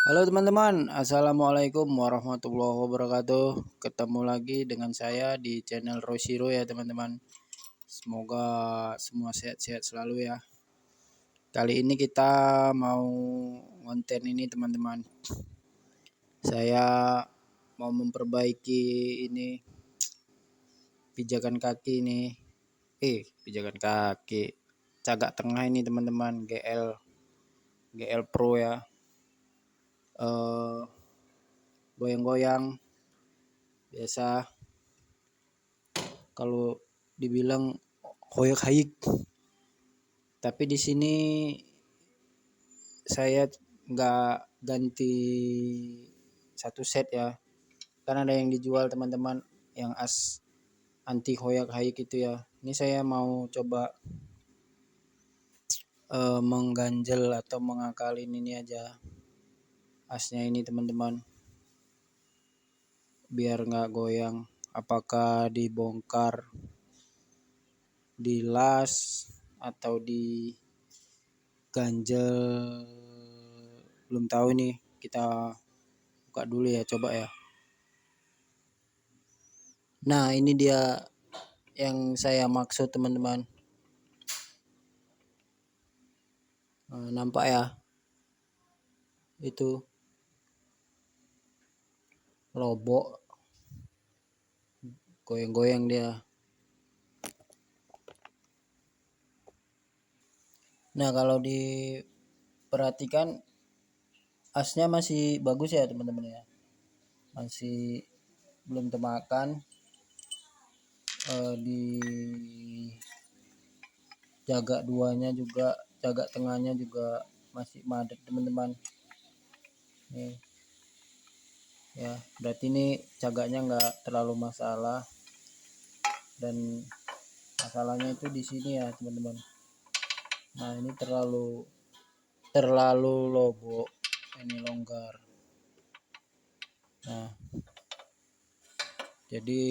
Halo teman-teman, Assalamualaikum warahmatullahi wabarakatuh. Ketemu lagi dengan saya di channel Roshiro ya teman-teman. Semoga semua sehat-sehat selalu ya. Kali ini kita mau konten ini teman-teman. Saya mau memperbaiki ini pijakan kaki ini. Pijakan kaki. Cagak tengah ini teman-teman, GL Pro ya. Goyang-goyang biasa, kalau dibilang hoyak haik, tapi di sini saya nggak ganti satu set ya, kan ada yang dijual teman-teman yang anti hoyak haik itu ya. Ini saya mau coba mengganjel atau mengakalin ini aja asnya ini teman-teman, biar nggak goyang. Apakah dibongkar, dilas, atau diganjel, belum tahu nih. Kita buka dulu ya, coba ya. Nah, ini dia yang saya maksud teman-teman. Nampak ya, itu lobok, goyang-goyang dia. Nah, kalau diperhatikan asnya masih bagus ya teman-teman ya, masih belum termakan. Di jaga duanya juga, jaga tengahnya juga masih madet teman-teman. Nih ya, berarti ini cagaknya nggak terlalu masalah, dan masalahnya itu di sini ya teman-teman. Nah, ini terlalu lobok, ini longgar. Nah, jadi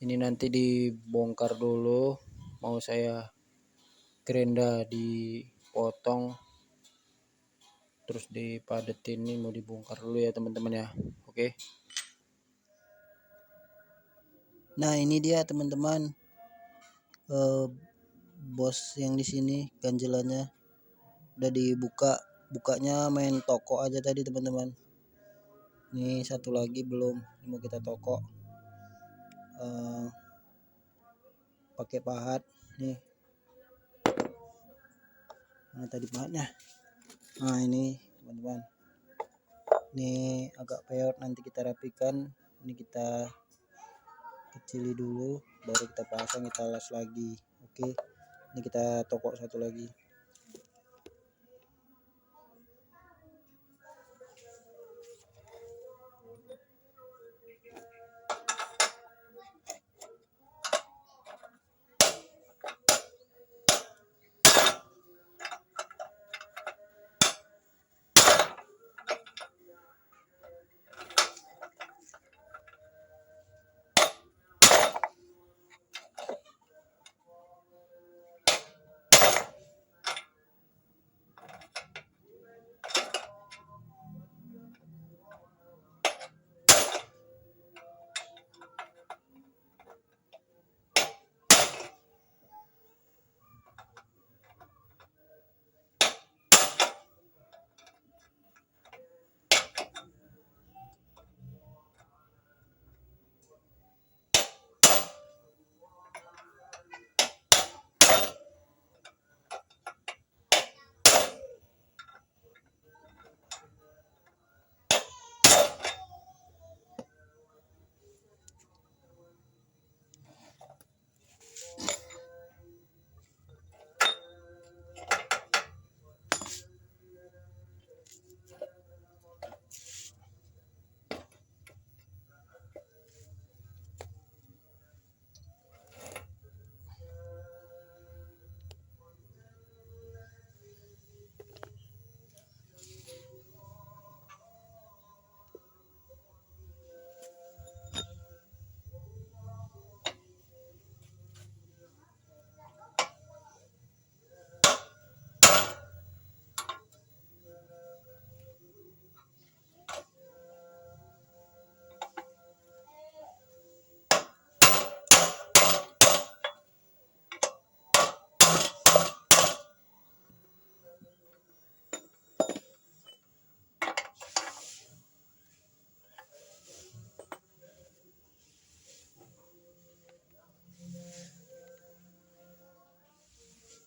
ini nanti dibongkar dulu, mau saya gerenda, dipotong, terus dipadetin. Ini mau dibongkar dulu ya teman-teman ya. Oke. Nah, ini dia teman-teman, bos yang di sini ganjelannya udah dibuka. Bukanya main toko aja tadi teman-teman. Ini satu lagi belum, ini mau kita toko pakai pahat nih. Mana tadi pahatnya? Nah, ini teman-teman, ini agak peot, nanti kita rapikan. Ini kita kecili dulu, baru kita pasang, kita las lagi. Oke, ini kita toko satu lagi.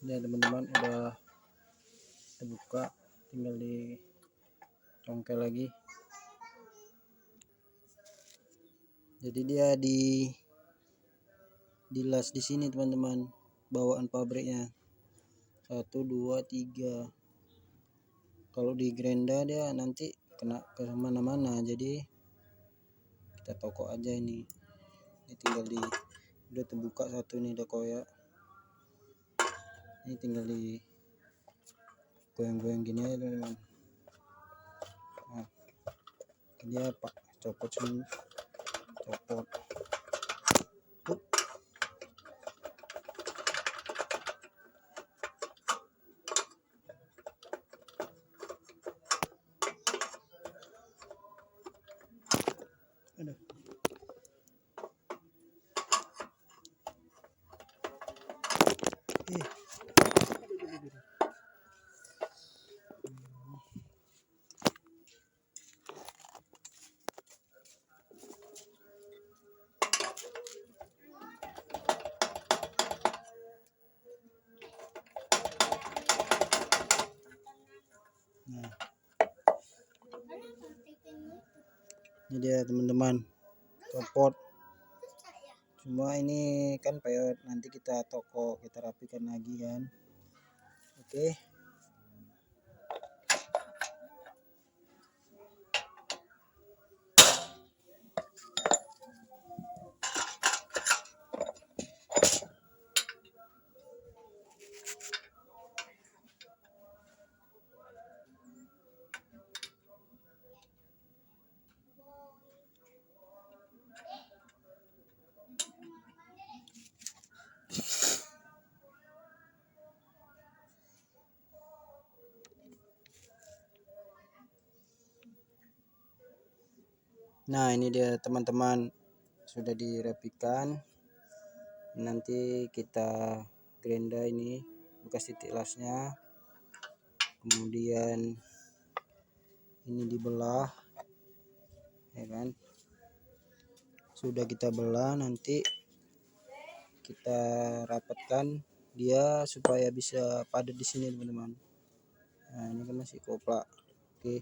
Ya teman-teman, udah terbuka, tinggal di congkel lagi. Jadi dia dilas di sini teman-teman, bawaan pabriknya 1 2 3. Kalau di Grenda dia nanti kena ke mana-mana, jadi kita tokok aja ini tinggal udah terbuka satu nih, udah koyak. Ini tinggal di goyang-goyang gini aja teman-teman. Nah, dia pak copot sini, copot. Aduh. Nah, ini dia teman-teman, copot. Cuma ini kan peyot, nanti kita toko, kita rapikan lagi kan. Oke. Nah, ini dia teman-teman, sudah dirapikan. Nanti kita Grenda ini bekas titik lasnya, kemudian ini dibelah ya kan. Sudah kita belah, nanti kita rapatkan dia supaya bisa padat di sini teman-teman. Nah, ini kan masih koplak. Oke.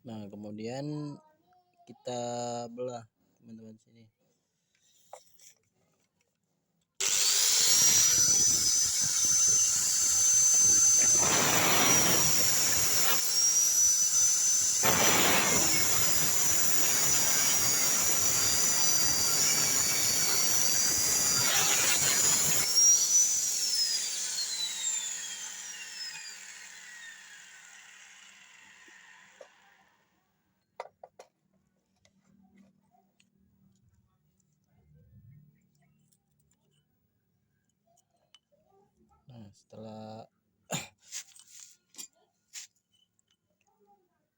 Nah, kemudian kita belah teman-teman sini.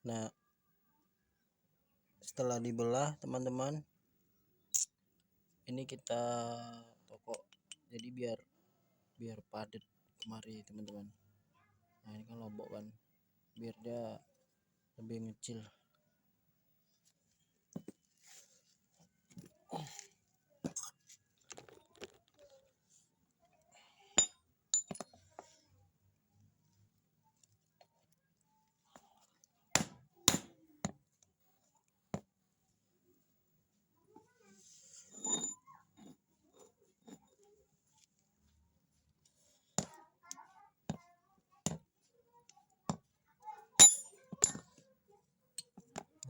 Nah, setelah dibelah teman-teman, ini kita tokok jadi biar padat kemari teman-teman. Nah, ini kan lombok kan, biar dia lebih ngecil.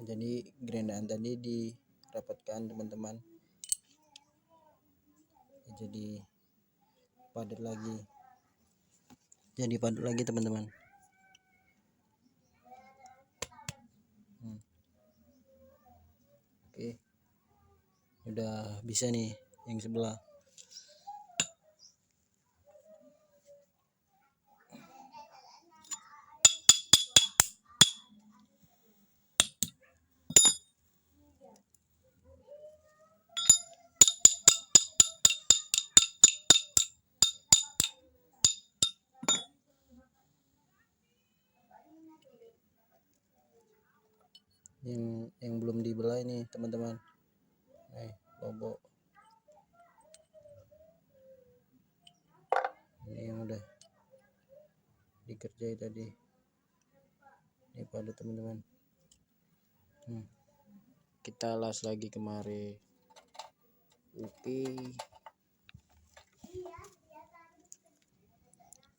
Jadi grendaan tadi dirapatkan teman-teman, jadi padat lagi, teman-teman. Oke, udah bisa nih yang sebelah. yang belum dibelah ini teman-teman. Lobo ini yang udah dikerjai tadi, ini pada teman-teman. Kita las lagi kemari. Oke,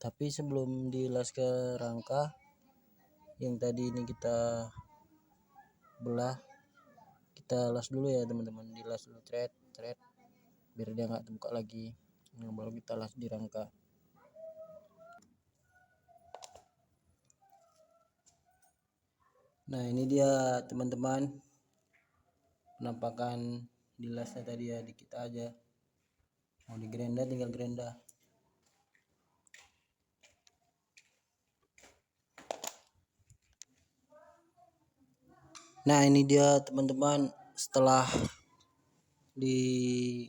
tapi sebelum dilas ke rangka yang tadi ini kita belah, kita las dulu ya teman-teman. Dilas dulu thread biar dia nggak terbuka lagi. Baru kita las di rangka. Nah ini dia teman-teman penampakan dilasnya tadi ya, dikit aja. Mau di grenda tinggal grenda. Nah ini dia teman-teman, setelah di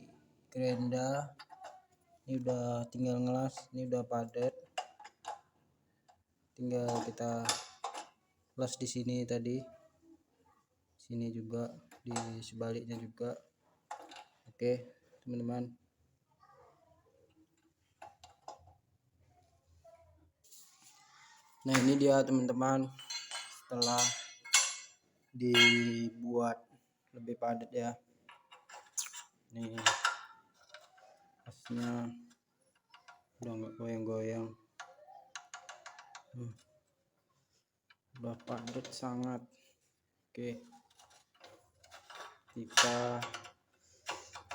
grenda ini udah tinggal ngelas, ini udah padat, tinggal kita las di sini tadi, sini juga, di sebaliknya juga. Oke teman-teman, nah ini dia teman-teman, setelah dibuat lebih padat ya, nih asnya udah nggak goyang-goyang, udah padat sangat. Oke, kita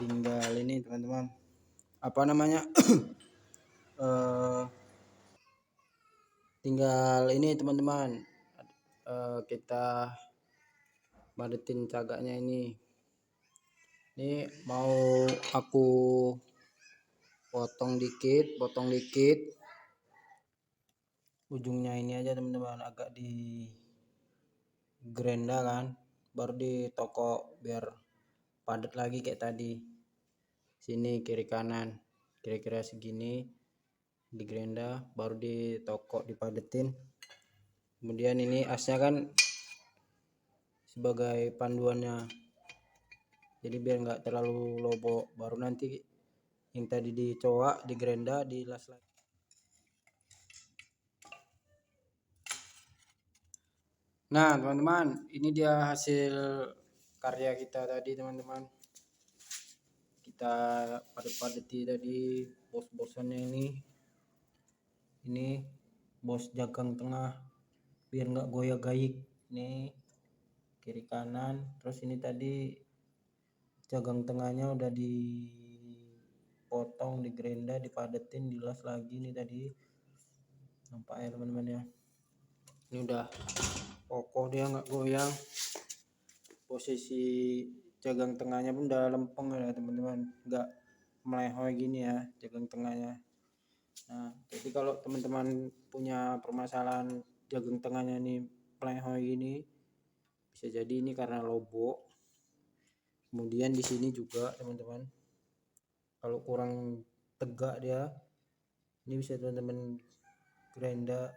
tinggal ini teman-teman, apa namanya tinggal ini teman-teman, kita padatin cagaknya ini mau aku potong dikit ujungnya ini aja teman-teman, agak di grenda kan, baru ditokok biar padat lagi kayak tadi. Sini kiri kanan kira-kira segini di grenda, baru ditokok dipadetin. Kemudian ini asnya kan sebagai panduannya, jadi biar nggak terlalu lobo, baru nanti yang tadi dicoak di grenda dilas lagi. Nah teman-teman, ini dia hasil karya kita tadi teman-teman. Kita padat-padati tadi bos-bosannya ini bos jagang tengah biar nggak goyak-gayik nih, kiri kanan. Terus ini tadi jagang tengahnya udah dipotong, di grenda, dipadetin, dilas lagi nih tadi. Nampak ya teman-teman ya, ini udah kokoh, dia nggak goyang. Posisi jagang tengahnya pun udah lempeng ya teman-teman, nggak melehoi gini ya jagang tengahnya. Nah jadi kalau teman-teman punya permasalahan jagang tengahnya ini melehoi gini, bisa jadi ini karena lobo. Kemudian di sini juga teman-teman, kalau kurang tegak dia, ini bisa teman-teman grenda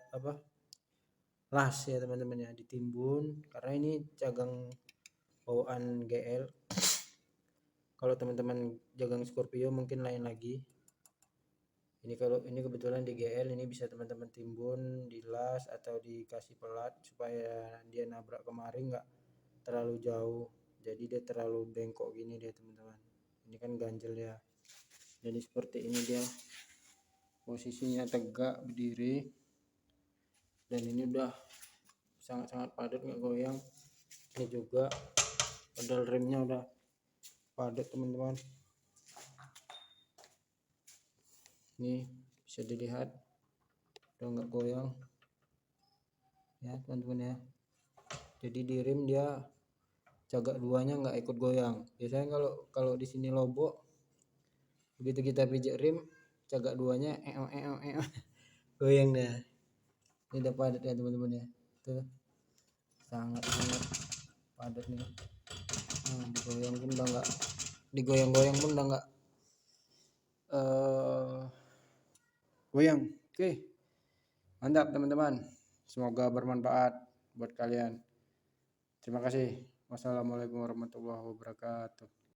las ya teman-teman ya, ditimbun, karena ini jagang bawaan GL. Kalau teman-teman jagang Scorpio mungkin lain lagi. Ini kalau ini kebetulan di GL, ini bisa teman-teman timbun, dilas atau dikasih pelat supaya dia nabrak kemari nggak terlalu jauh, jadi dia terlalu bengkok gini dia teman-teman. Ini kan ganjel ya, jadi seperti ini dia posisinya, tegak berdiri, dan ini udah sangat-sangat padat, nggak goyang. Ini juga pedal remnya udah padat teman-teman, ini bisa dilihat udah nggak goyang ya teman-teman ya. Jadi di rim dia cagak duanya nggak ikut goyang. Biasanya kalau di sini lobo, begitu kita pijak rim cagak duanya goyang dah. Ini udah padat ya teman-teman ya, tuh sangat padat nih. Digoyang pun udah nggak, digoyang-goyang pun udah nggak goyang. Oke, mantap teman-teman, semoga bermanfaat buat kalian. Terima kasih. Wassalamualaikum warahmatullahi wabarakatuh.